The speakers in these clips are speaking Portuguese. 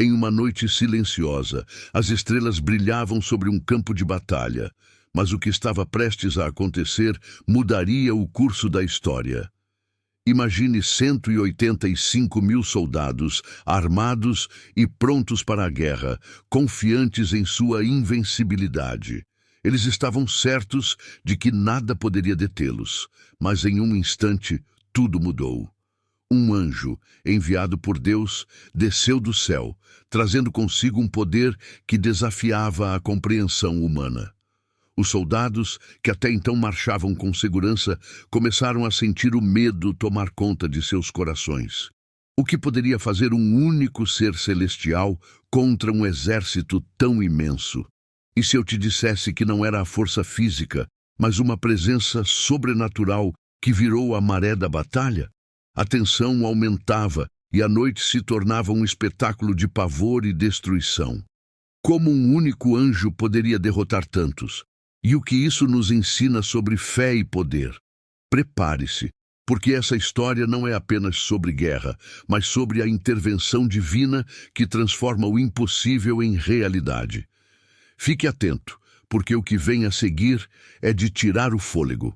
Em uma noite silenciosa, as estrelas brilhavam sobre um campo de batalha, mas o que estava prestes a acontecer mudaria o curso da história. Imagine 185 mil soldados, armados e prontos para a guerra, confiantes em sua invencibilidade. Eles estavam certos de que nada poderia detê-los, mas em um instante tudo mudou. Um anjo, enviado por Deus, desceu do céu, trazendo consigo um poder que desafiava a compreensão humana. Os soldados, que até então marchavam com segurança, começaram a sentir o medo tomar conta de seus corações. O que poderia fazer um único ser celestial contra um exército tão imenso? E se eu te dissesse que não era a força física, mas uma presença sobrenatural que virou a maré da batalha? A tensão aumentava e a noite se tornava um espetáculo de pavor e destruição. Como um único anjo poderia derrotar tantos? E o que isso nos ensina sobre fé e poder? Prepare-se, porque essa história não é apenas sobre guerra, mas sobre a intervenção divina que transforma o impossível em realidade. Fique atento, porque o que vem a seguir é de tirar o fôlego.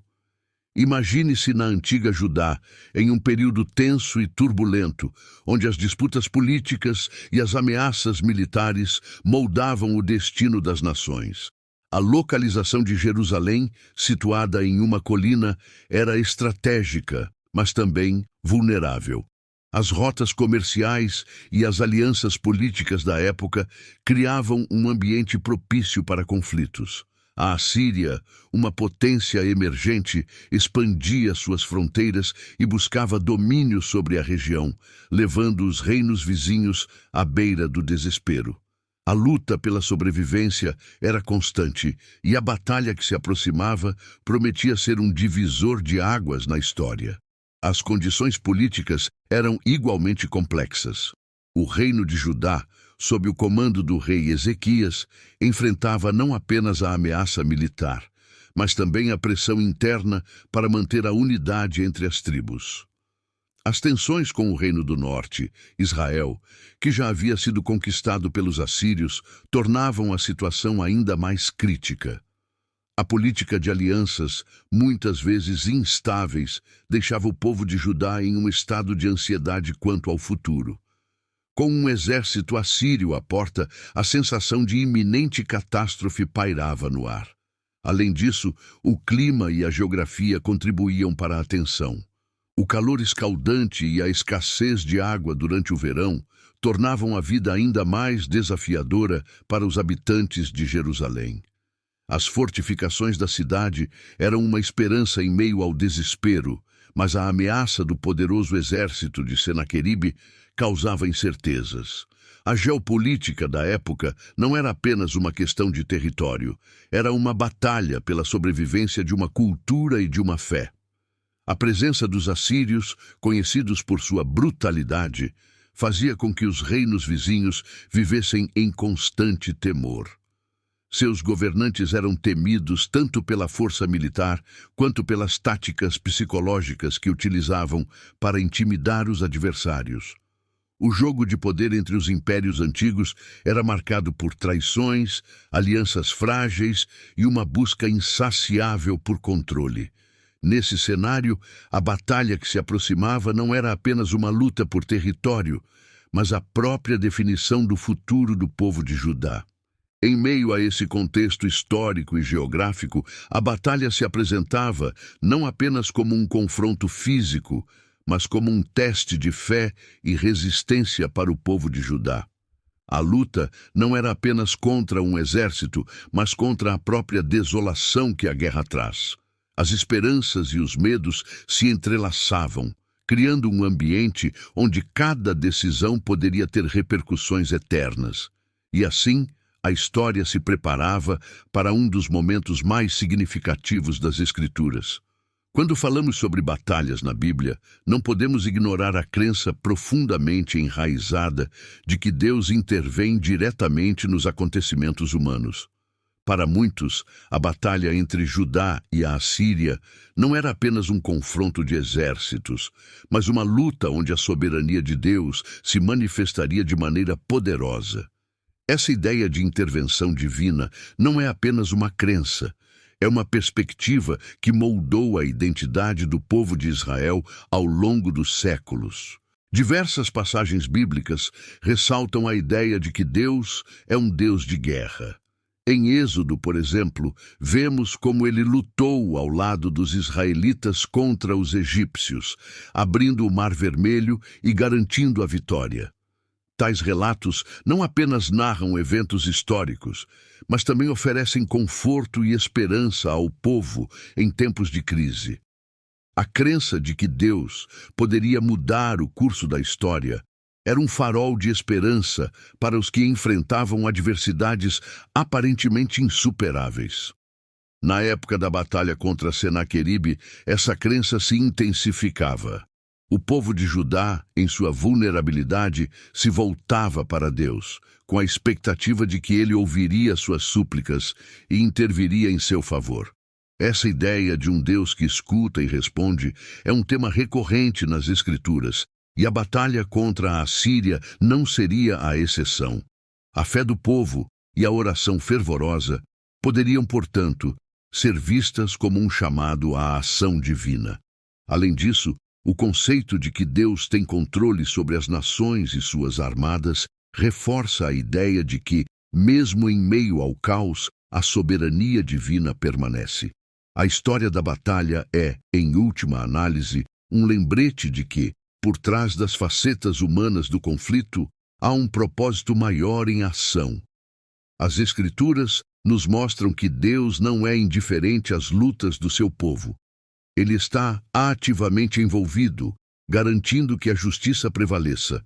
Imagine-se na antiga Judá, em um período tenso e turbulento, onde as disputas políticas e as ameaças militares moldavam o destino das nações. A localização de Jerusalém, situada em uma colina, era estratégica, mas também vulnerável. As rotas comerciais e as alianças políticas da época criavam um ambiente propício para conflitos. A Assíria, uma potência emergente, expandia suas fronteiras e buscava domínio sobre a região, levando os reinos vizinhos à beira do desespero. A luta pela sobrevivência era constante e a batalha que se aproximava prometia ser um divisor de águas na história. As condições políticas eram igualmente complexas. O reino de Judá, sob o comando do rei Ezequias, enfrentava não apenas a ameaça militar, mas também a pressão interna para manter a unidade entre as tribos. As tensões com o Reino do Norte, Israel, que já havia sido conquistado pelos assírios, tornavam a situação ainda mais crítica. A política de alianças, muitas vezes instáveis, deixava o povo de Judá em um estado de ansiedade quanto ao futuro. Com um exército assírio à porta, a sensação de iminente catástrofe pairava no ar. Além disso, o clima e a geografia contribuíam para a tensão. O calor escaldante e a escassez de água durante o verão tornavam a vida ainda mais desafiadora para os habitantes de Jerusalém. As fortificações da cidade eram uma esperança em meio ao desespero, mas a ameaça do poderoso exército de Senaqueribe causava incertezas. A geopolítica da época não era apenas uma questão de território, era uma batalha pela sobrevivência de uma cultura e de uma fé. A presença dos assírios, conhecidos por sua brutalidade, fazia com que os reinos vizinhos vivessem em constante temor. Seus governantes eram temidos tanto pela força militar quanto pelas táticas psicológicas que utilizavam para intimidar os adversários. O jogo de poder entre os impérios antigos era marcado por traições, alianças frágeis e uma busca insaciável por controle. Nesse cenário, a batalha que se aproximava não era apenas uma luta por território, mas a própria definição do futuro do povo de Judá. Em meio a esse contexto histórico e geográfico, a batalha se apresentava não apenas como um confronto físico, mas como um teste de fé e resistência para o povo de Judá. A luta não era apenas contra um exército, mas contra a própria desolação que a guerra traz. As esperanças e os medos se entrelaçavam, criando um ambiente onde cada decisão poderia ter repercussões eternas. E assim, a história se preparava para um dos momentos mais significativos das Escrituras. Quando falamos sobre batalhas na Bíblia, não podemos ignorar a crença profundamente enraizada de que Deus intervém diretamente nos acontecimentos humanos. Para muitos, a batalha entre Judá e a Assíria não era apenas um confronto de exércitos, mas uma luta onde a soberania de Deus se manifestaria de maneira poderosa. Essa ideia de intervenção divina não é apenas uma crença, é uma perspectiva que moldou a identidade do povo de Israel ao longo dos séculos. Diversas passagens bíblicas ressaltam a ideia de que Deus é um Deus de guerra. Em Êxodo, por exemplo, vemos como ele lutou ao lado dos israelitas contra os egípcios, abrindo o Mar Vermelho e garantindo a vitória. Tais relatos não apenas narram eventos históricos, mas também oferecem conforto e esperança ao povo em tempos de crise. A crença de que Deus poderia mudar o curso da história era um farol de esperança para os que enfrentavam adversidades aparentemente insuperáveis. Na época da batalha contra Senaqueribe, essa crença se intensificava. O povo de Judá, em sua vulnerabilidade, se voltava para Deus, com a expectativa de que ele ouviria suas súplicas e interviria em seu favor. Essa ideia de um Deus que escuta e responde é um tema recorrente nas Escrituras, e a batalha contra a Assíria não seria a exceção. A fé do povo e a oração fervorosa poderiam, portanto, ser vistas como um chamado à ação divina. Além disso, o conceito de que Deus tem controle sobre as nações e suas armadas reforça a ideia de que, mesmo em meio ao caos, a soberania divina permanece. A história da batalha é, em última análise, um lembrete de que, por trás das facetas humanas do conflito, há um propósito maior em ação. As Escrituras nos mostram que Deus não é indiferente às lutas do seu povo. Ele está ativamente envolvido, garantindo que a justiça prevaleça.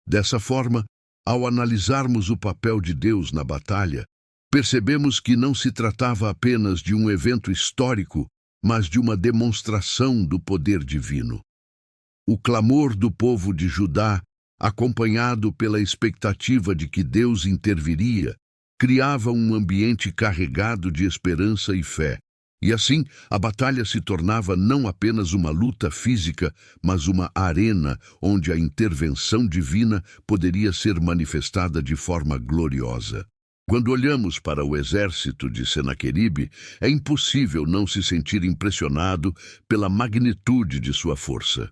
Dessa forma, ao analisarmos o papel de Deus na batalha, percebemos que não se tratava apenas de um evento histórico, mas de uma demonstração do poder divino. O clamor do povo de Judá, acompanhado pela expectativa de que Deus interviria, criava um ambiente carregado de esperança e fé. E assim, a batalha se tornava não apenas uma luta física, mas uma arena onde a intervenção divina poderia ser manifestada de forma gloriosa. Quando olhamos para o exército de Senaqueribe, é impossível não se sentir impressionado pela magnitude de sua força.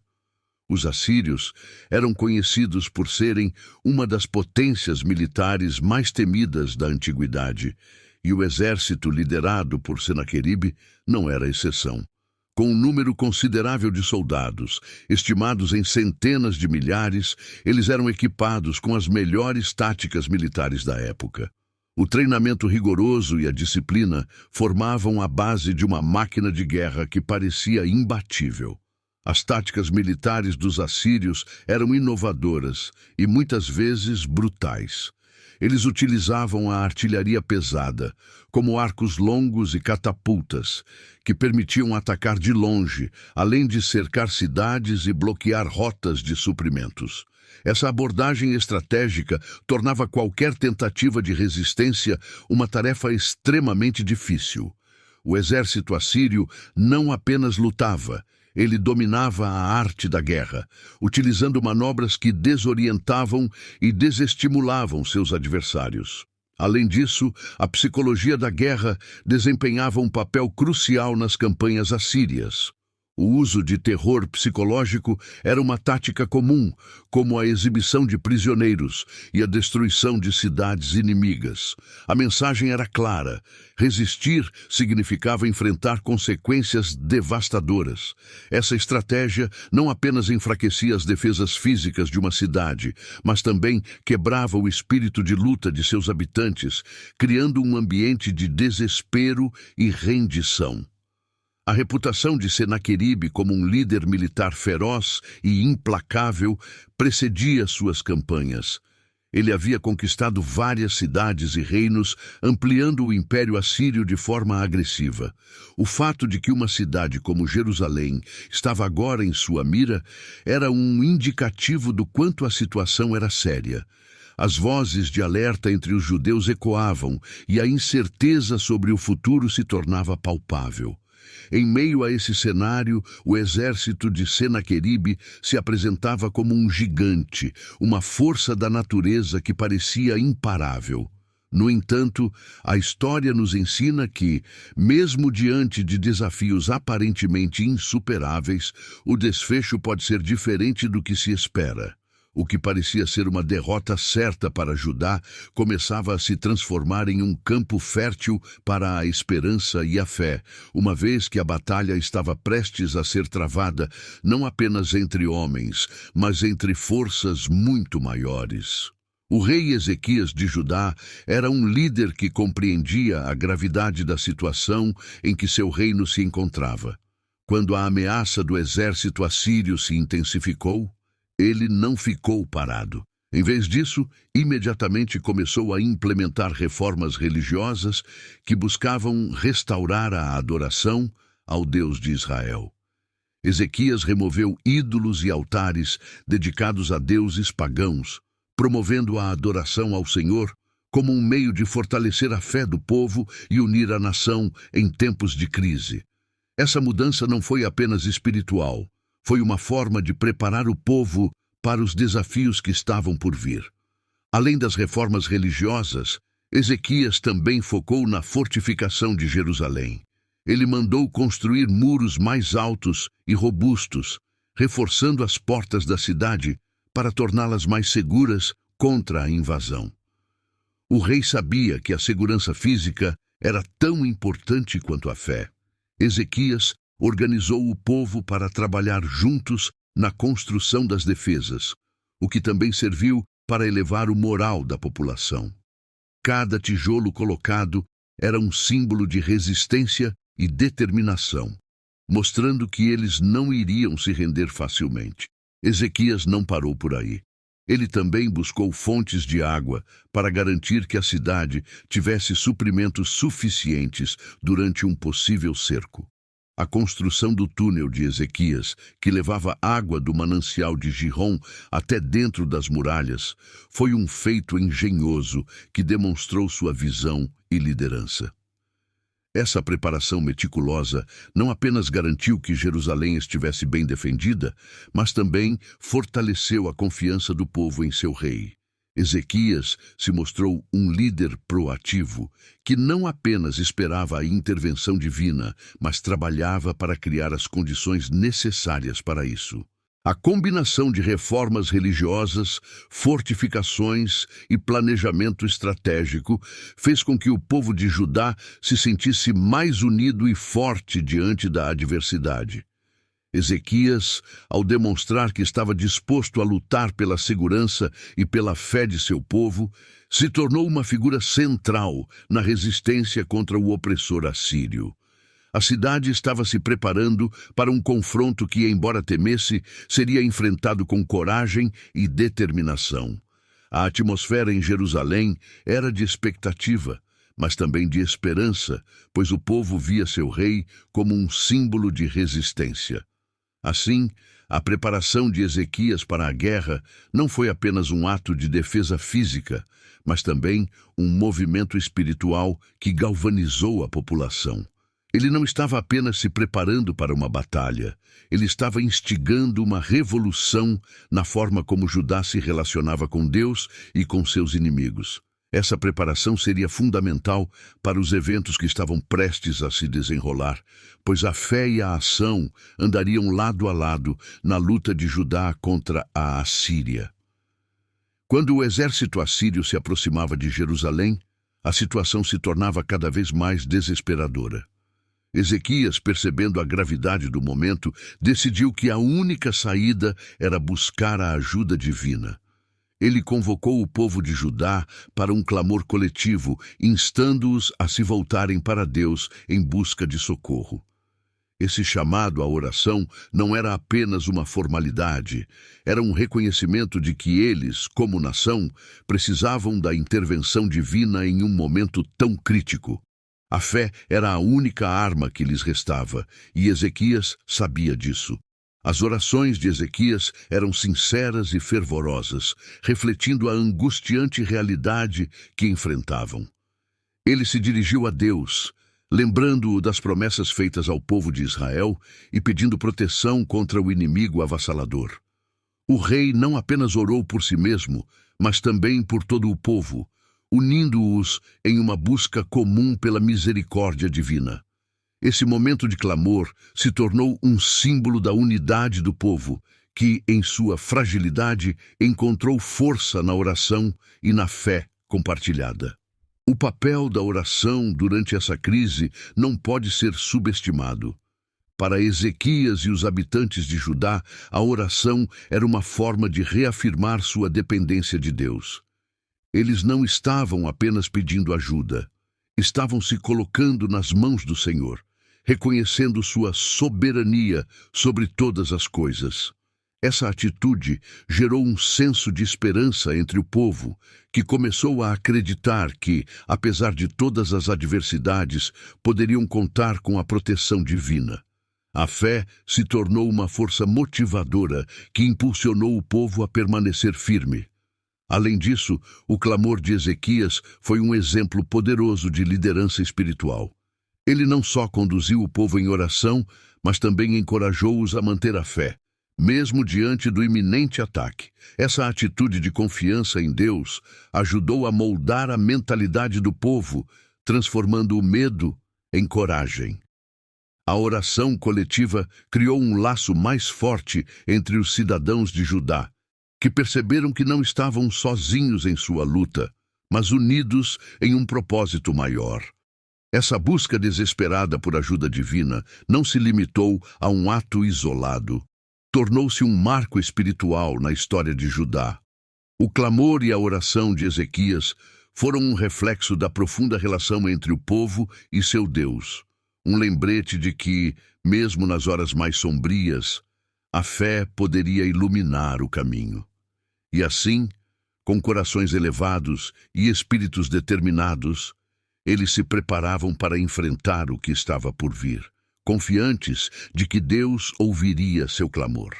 Os assírios eram conhecidos por serem uma das potências militares mais temidas da antiguidade, e o exército liderado por Senaqueribe não era exceção. Com um número considerável de soldados, estimados em centenas de milhares, eles eram equipados com as melhores táticas militares da época. O treinamento rigoroso e a disciplina formavam a base de uma máquina de guerra que parecia imbatível. As táticas militares dos assírios eram inovadoras e muitas vezes brutais. Eles utilizavam a artilharia pesada, como arcos longos e catapultas, que permitiam atacar de longe, além de cercar cidades e bloquear rotas de suprimentos. Essa abordagem estratégica tornava qualquer tentativa de resistência uma tarefa extremamente difícil. O exército assírio não apenas lutava, ele dominava a arte da guerra, utilizando manobras que desorientavam e desestimulavam seus adversários. Além disso, a psicologia da guerra desempenhava um papel crucial nas campanhas assírias. O uso de terror psicológico era uma tática comum, como a exibição de prisioneiros e a destruição de cidades inimigas. A mensagem era clara: resistir significava enfrentar consequências devastadoras. Essa estratégia não apenas enfraquecia as defesas físicas de uma cidade, mas também quebrava o espírito de luta de seus habitantes, criando um ambiente de desespero e rendição. A reputação de Senaqueribe como um líder militar feroz e implacável precedia suas campanhas. Ele havia conquistado várias cidades e reinos, ampliando o Império Assírio de forma agressiva. O fato de que uma cidade como Jerusalém estava agora em sua mira era um indicativo do quanto a situação era séria. As vozes de alerta entre os judeus ecoavam e a incerteza sobre o futuro se tornava palpável. Em meio a esse cenário, o exército de Senaqueribe se apresentava como um gigante, uma força da natureza que parecia imparável. No entanto, a história nos ensina que, mesmo diante de desafios aparentemente insuperáveis, o desfecho pode ser diferente do que se espera. O que parecia ser uma derrota certa para Judá começava a se transformar em um campo fértil para a esperança e a fé, uma vez que a batalha estava prestes a ser travada não apenas entre homens, mas entre forças muito maiores. O rei Ezequias de Judá era um líder que compreendia a gravidade da situação em que seu reino se encontrava. Quando a ameaça do exército assírio se intensificou, ele não ficou parado. Em vez disso, imediatamente começou a implementar reformas religiosas que buscavam restaurar a adoração ao Deus de Israel. Ezequias removeu ídolos e altares dedicados a deuses pagãos, promovendo a adoração ao Senhor como um meio de fortalecer a fé do povo e unir a nação em tempos de crise. Essa mudança não foi apenas espiritual, foi uma forma de preparar o povo para os desafios que estavam por vir. Além das reformas religiosas, Ezequias também focou na fortificação de Jerusalém. Ele mandou construir muros mais altos e robustos, reforçando as portas da cidade para torná-las mais seguras contra a invasão. O rei sabia que a segurança física era tão importante quanto a fé. Ezequias organizou o povo para trabalhar juntos na construção das defesas, o que também serviu para elevar o moral da população. Cada tijolo colocado era um símbolo de resistência e determinação, mostrando que eles não iriam se render facilmente. Ezequias não parou por aí. Ele também buscou fontes de água para garantir que a cidade tivesse suprimentos suficientes durante um possível cerco. A construção do túnel de Ezequias, que levava água do manancial de Gihom até dentro das muralhas, foi um feito engenhoso que demonstrou sua visão e liderança. Essa preparação meticulosa não apenas garantiu que Jerusalém estivesse bem defendida, mas também fortaleceu a confiança do povo em seu rei. Ezequias se mostrou um líder proativo, que não apenas esperava a intervenção divina, mas trabalhava para criar as condições necessárias para isso. A combinação de reformas religiosas, fortificações e planejamento estratégico fez com que o povo de Judá se sentisse mais unido e forte diante da adversidade. Ezequias, ao demonstrar que estava disposto a lutar pela segurança e pela fé de seu povo, se tornou uma figura central na resistência contra o opressor assírio. A cidade estava se preparando para um confronto que, embora temesse, seria enfrentado com coragem e determinação. A atmosfera em Jerusalém era de expectativa, mas também de esperança, pois o povo via seu rei como um símbolo de resistência. Assim, a preparação de Ezequias para a guerra não foi apenas um ato de defesa física, mas também um movimento espiritual que galvanizou a população. Ele não estava apenas se preparando para uma batalha, ele estava instigando uma revolução na forma como Judá se relacionava com Deus e com seus inimigos. Essa preparação seria fundamental para os eventos que estavam prestes a se desenrolar, pois a fé e a ação andariam lado a lado na luta de Judá contra a Assíria. Quando o exército assírio se aproximava de Jerusalém, a situação se tornava cada vez mais desesperadora. Ezequias, percebendo a gravidade do momento, decidiu que a única saída era buscar a ajuda divina. Ele convocou o povo de Judá para um clamor coletivo, instando-os a se voltarem para Deus em busca de socorro. Esse chamado à oração não era apenas uma formalidade, era um reconhecimento de que eles, como nação, precisavam da intervenção divina em um momento tão crítico. A fé era a única arma que lhes restava, e Ezequias sabia disso. As orações de Ezequias eram sinceras e fervorosas, refletindo a angustiante realidade que enfrentavam. Ele se dirigiu a Deus, lembrando-o das promessas feitas ao povo de Israel e pedindo proteção contra o inimigo avassalador. O rei não apenas orou por si mesmo, mas também por todo o povo, unindo-os em uma busca comum pela misericórdia divina. Esse momento de clamor se tornou um símbolo da unidade do povo, que, em sua fragilidade, encontrou força na oração e na fé compartilhada. O papel da oração durante essa crise não pode ser subestimado. Para Ezequias e os habitantes de Judá, a oração era uma forma de reafirmar sua dependência de Deus. Eles não estavam apenas pedindo ajuda, estavam se colocando nas mãos do Senhor, reconhecendo sua soberania sobre todas as coisas. Essa atitude gerou um senso de esperança entre o povo, que começou a acreditar que, apesar de todas as adversidades, poderiam contar com a proteção divina. A fé se tornou uma força motivadora que impulsionou o povo a permanecer firme. Além disso, o clamor de Ezequias foi um exemplo poderoso de liderança espiritual. Ele não só conduziu o povo em oração, mas também encorajou-os a manter a fé, mesmo diante do iminente ataque. Essa atitude de confiança em Deus ajudou a moldar a mentalidade do povo, transformando o medo em coragem. A oração coletiva criou um laço mais forte entre os cidadãos de Judá, que perceberam que não estavam sozinhos em sua luta, mas unidos em um propósito maior. Essa busca desesperada por ajuda divina não se limitou a um ato isolado. Tornou-se um marco espiritual na história de Judá. O clamor e a oração de Ezequias foram um reflexo da profunda relação entre o povo e seu Deus. Um lembrete de que, mesmo nas horas mais sombrias, a fé poderia iluminar o caminho. E assim, com corações elevados e espíritos determinados, eles se preparavam para enfrentar o que estava por vir, confiantes de que Deus ouviria seu clamor.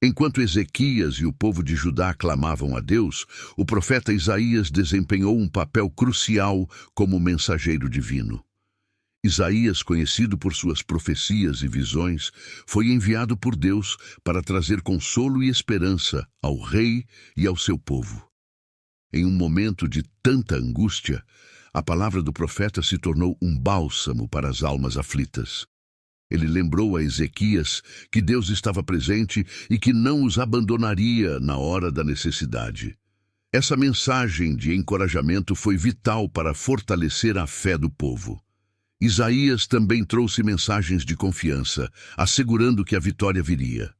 Enquanto Ezequias e o povo de Judá clamavam a Deus, o profeta Isaías desempenhou um papel crucial como mensageiro divino. Isaías, conhecido por suas profecias e visões, foi enviado por Deus para trazer consolo e esperança ao rei e ao seu povo. Em um momento de tanta angústia, a palavra do profeta se tornou um bálsamo para as almas aflitas. Ele lembrou a Ezequias que Deus estava presente e que não os abandonaria na hora da necessidade. Essa mensagem de encorajamento foi vital para fortalecer a fé do povo. Isaías também trouxe mensagens de confiança, assegurando que a vitória viria.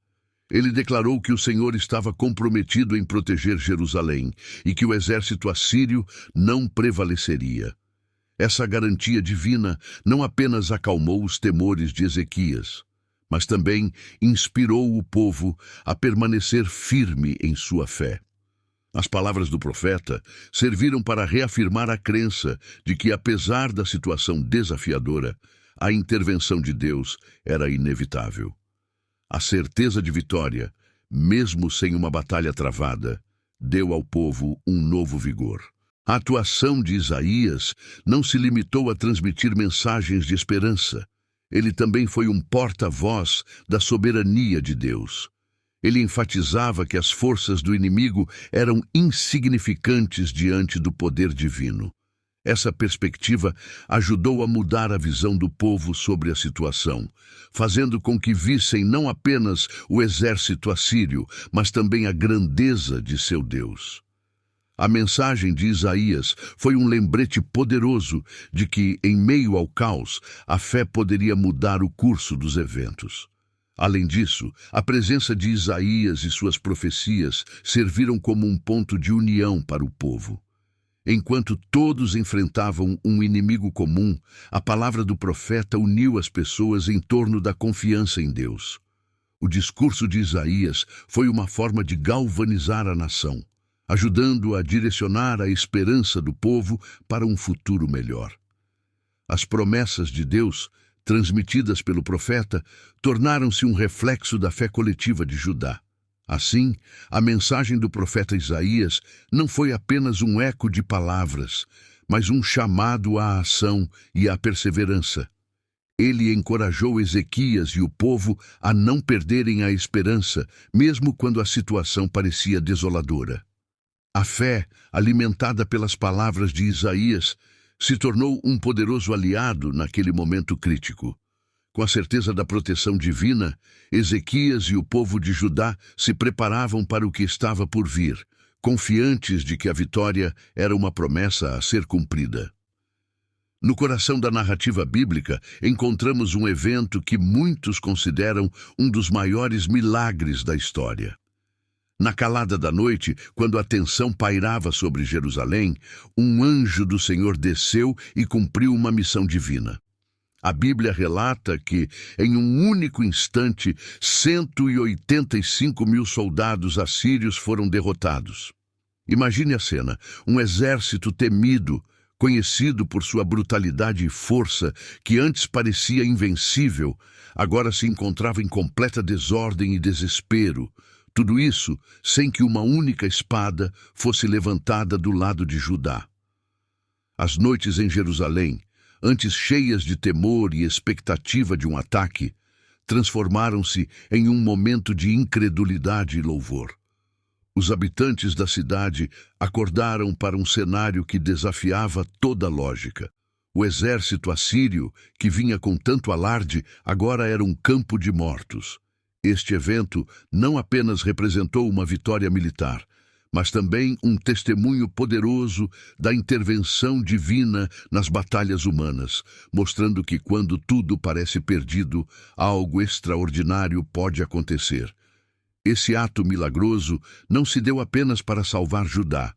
Ele declarou que o Senhor estava comprometido em proteger Jerusalém e que o exército assírio não prevaleceria. Essa garantia divina não apenas acalmou os temores de Ezequias, mas também inspirou o povo a permanecer firme em sua fé. As palavras do profeta serviram para reafirmar a crença de que, apesar da situação desafiadora, a intervenção de Deus era inevitável. A certeza de vitória, mesmo sem uma batalha travada, deu ao povo um novo vigor. A atuação de Isaías não se limitou a transmitir mensagens de esperança. Ele também foi um porta-voz da soberania de Deus. Ele enfatizava que as forças do inimigo eram insignificantes diante do poder divino. Essa perspectiva ajudou a mudar a visão do povo sobre a situação, fazendo com que vissem não apenas o exército assírio, mas também a grandeza de seu Deus. A mensagem de Isaías foi um lembrete poderoso de que, em meio ao caos, a fé poderia mudar o curso dos eventos. Além disso, a presença de Isaías e suas profecias serviram como um ponto de união para o povo. Enquanto todos enfrentavam um inimigo comum, a palavra do profeta uniu as pessoas em torno da confiança em Deus. O discurso de Isaías foi uma forma de galvanizar a nação, ajudando a direcionar a esperança do povo para um futuro melhor. As promessas de Deus transmitidas pelo profeta, tornaram-se um reflexo da fé coletiva de Judá. Assim, a mensagem do profeta Isaías não foi apenas um eco de palavras, mas um chamado à ação e à perseverança. Ele encorajou Ezequias e o povo a não perderem a esperança, mesmo quando a situação parecia desoladora. A fé, alimentada pelas palavras de Isaías, se tornou um poderoso aliado naquele momento crítico. Com a certeza da proteção divina, Ezequias e o povo de Judá se preparavam para o que estava por vir, confiantes de que a vitória era uma promessa a ser cumprida. No coração da narrativa bíblica, encontramos um evento que muitos consideram um dos maiores milagres da história. Na calada da noite, quando a tensão pairava sobre Jerusalém, um anjo do Senhor desceu e cumpriu uma missão divina. A Bíblia relata que, em um único instante, 185 mil soldados assírios foram derrotados. Imagine a cena: um exército temido, conhecido por sua brutalidade e força, que antes parecia invencível, agora se encontrava em completa desordem e desespero. Tudo isso sem que uma única espada fosse levantada do lado de Judá. As noites em Jerusalém, antes cheias de temor e expectativa de um ataque, transformaram-se em um momento de incredulidade e louvor. Os habitantes da cidade acordaram para um cenário que desafiava toda lógica. O exército assírio, que vinha com tanto alarde, agora era um campo de mortos. Este evento não apenas representou uma vitória militar, mas também um testemunho poderoso da intervenção divina nas batalhas humanas, mostrando que quando tudo parece perdido, algo extraordinário pode acontecer. Esse ato milagroso não se deu apenas para salvar Judá,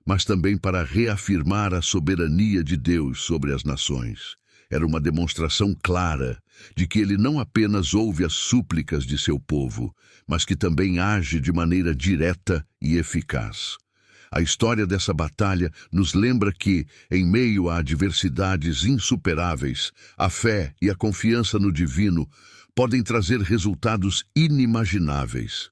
mas também para reafirmar a soberania de Deus sobre as nações. Era uma demonstração clara de que ele não apenas ouve as súplicas de seu povo, mas que também age de maneira direta e eficaz. A história dessa batalha nos lembra que, em meio a adversidades insuperáveis, a fé e a confiança no divino podem trazer resultados inimagináveis.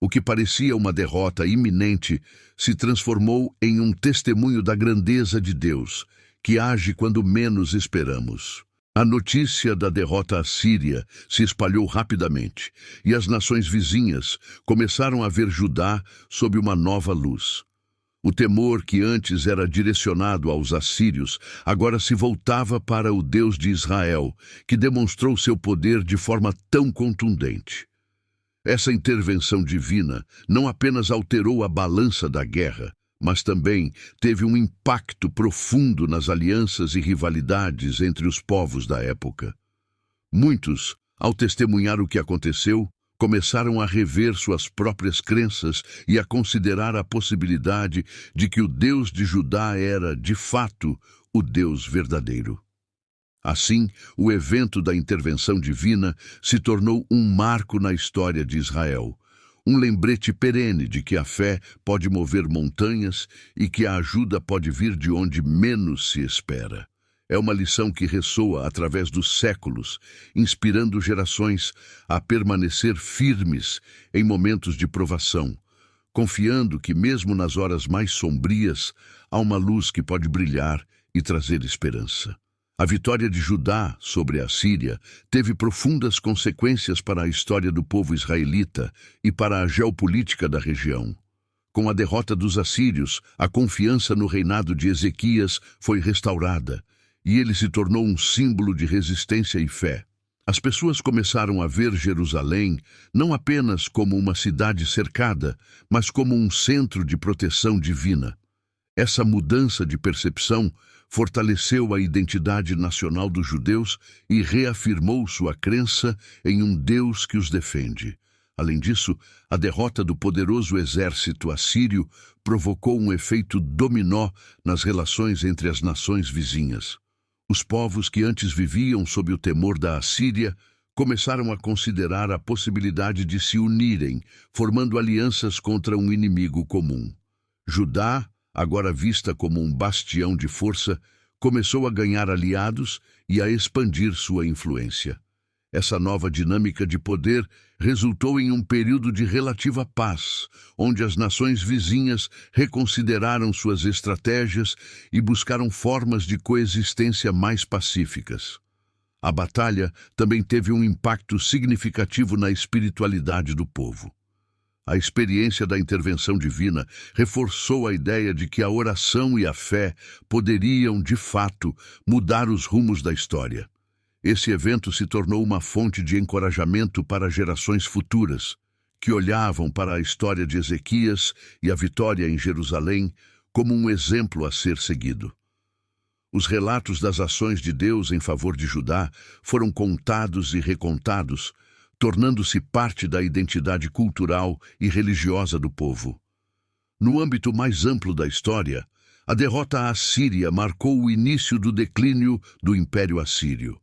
O que parecia uma derrota iminente se transformou em um testemunho da grandeza de Deus, que age quando menos esperamos. A notícia da derrota assíria se espalhou rapidamente, e as nações vizinhas começaram a ver Judá sob uma nova luz. O temor que antes era direcionado aos assírios agora se voltava para o Deus de Israel, que demonstrou seu poder de forma tão contundente. Essa intervenção divina não apenas alterou a balança da guerra, mas também teve um impacto profundo nas alianças e rivalidades entre os povos da época. Muitos, ao testemunhar o que aconteceu, começaram a rever suas próprias crenças e a considerar a possibilidade de que o Deus de Judá era, de fato, o Deus verdadeiro. Assim, o evento da intervenção divina se tornou um marco na história de Israel, um lembrete perene de que a fé pode mover montanhas e que a ajuda pode vir de onde menos se espera. É uma lição que ressoa através dos séculos, inspirando gerações a permanecer firmes em momentos de provação, confiando que mesmo nas horas mais sombrias há uma luz que pode brilhar e trazer esperança. A vitória de Judá sobre a Síria teve profundas consequências para a história do povo israelita e para a geopolítica da região. Com a derrota dos assírios, a confiança no reinado de Ezequias foi restaurada, e ele se tornou um símbolo de resistência e fé. As pessoas começaram a ver Jerusalém não apenas como uma cidade cercada, mas como um centro de proteção divina. Essa mudança de percepção fortaleceu a identidade nacional dos judeus e reafirmou sua crença em um Deus que os defende. Além disso, a derrota do poderoso exército assírio provocou um efeito dominó nas relações entre as nações vizinhas. Os povos que antes viviam sob o temor da Assíria começaram a considerar a possibilidade de se unirem, formando alianças contra um inimigo comum. Judá, agora vista como um bastião de força, começou a ganhar aliados e a expandir sua influência. Essa nova dinâmica de poder resultou em um período de relativa paz, onde as nações vizinhas reconsideraram suas estratégias e buscaram formas de coexistência mais pacíficas. A batalha também teve um impacto significativo na espiritualidade do povo. A experiência da intervenção divina reforçou a ideia de que a oração e a fé poderiam, de fato, mudar os rumos da história. Esse evento se tornou uma fonte de encorajamento para gerações futuras, que olhavam para a história de Ezequias e a vitória em Jerusalém como um exemplo a ser seguido. Os relatos das ações de Deus em favor de Judá foram contados e recontados, tornando-se parte da identidade cultural e religiosa do povo. No âmbito mais amplo da história, a derrota à Assíria marcou o início do declínio do Império Assírio.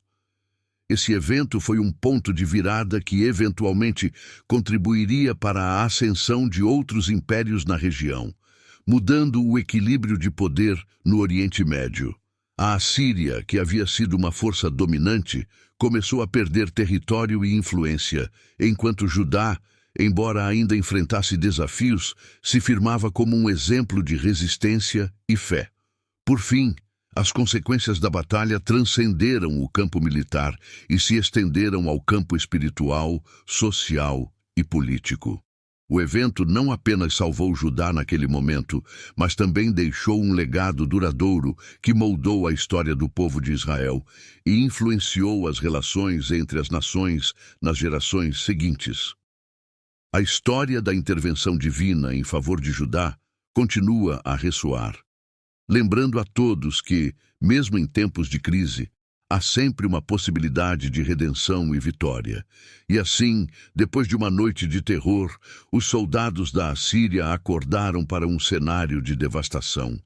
Esse evento foi um ponto de virada que eventualmente contribuiria para a ascensão de outros impérios na região, mudando o equilíbrio de poder no Oriente Médio. A Assíria, que havia sido uma força dominante, começou a perder território e influência, enquanto Judá, embora ainda enfrentasse desafios, se firmava como um exemplo de resistência e fé. Por fim, as consequências da batalha transcenderam o campo militar e se estenderam ao campo espiritual, social e político. O evento não apenas salvou Judá naquele momento, mas também deixou um legado duradouro que moldou a história do povo de Israel e influenciou as relações entre as nações nas gerações seguintes. A história da intervenção divina em favor de Judá continua a ressoar, lembrando a todos que, mesmo em tempos de crise, há sempre uma possibilidade de redenção e vitória. E assim, depois de uma noite de terror, os soldados da Assíria acordaram para um cenário de devastação.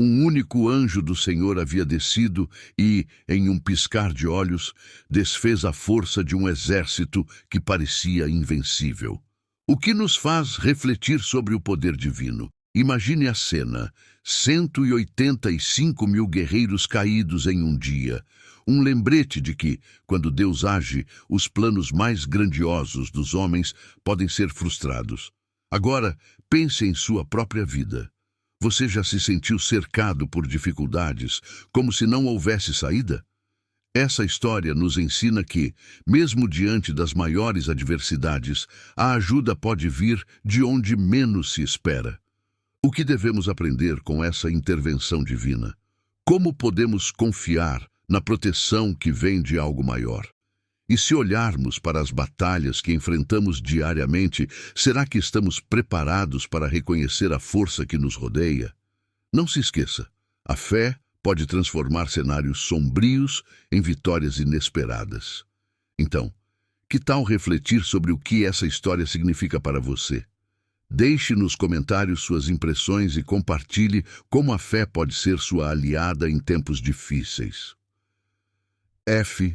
Um único anjo do Senhor havia descido e, em um piscar de olhos, desfez a força de um exército que parecia invencível. O que nos faz refletir sobre o poder divino. Imagine a cena: 185 mil guerreiros caídos em um dia. Um lembrete de que, quando Deus age, os planos mais grandiosos dos homens podem ser frustrados. Agora, pense em sua própria vida. Você já se sentiu cercado por dificuldades, como se não houvesse saída? Essa história nos ensina que, mesmo diante das maiores adversidades, a ajuda pode vir de onde menos se espera. O que devemos aprender com essa intervenção divina? Como podemos confiar na proteção que vem de algo maior? E se olharmos para as batalhas que enfrentamos diariamente, será que estamos preparados para reconhecer a força que nos rodeia? Não se esqueça, a fé pode transformar cenários sombrios em vitórias inesperadas. Então, que tal refletir sobre o que essa história significa para você? Deixe nos comentários suas impressões e compartilhe como a fé pode ser sua aliada em tempos difíceis. F.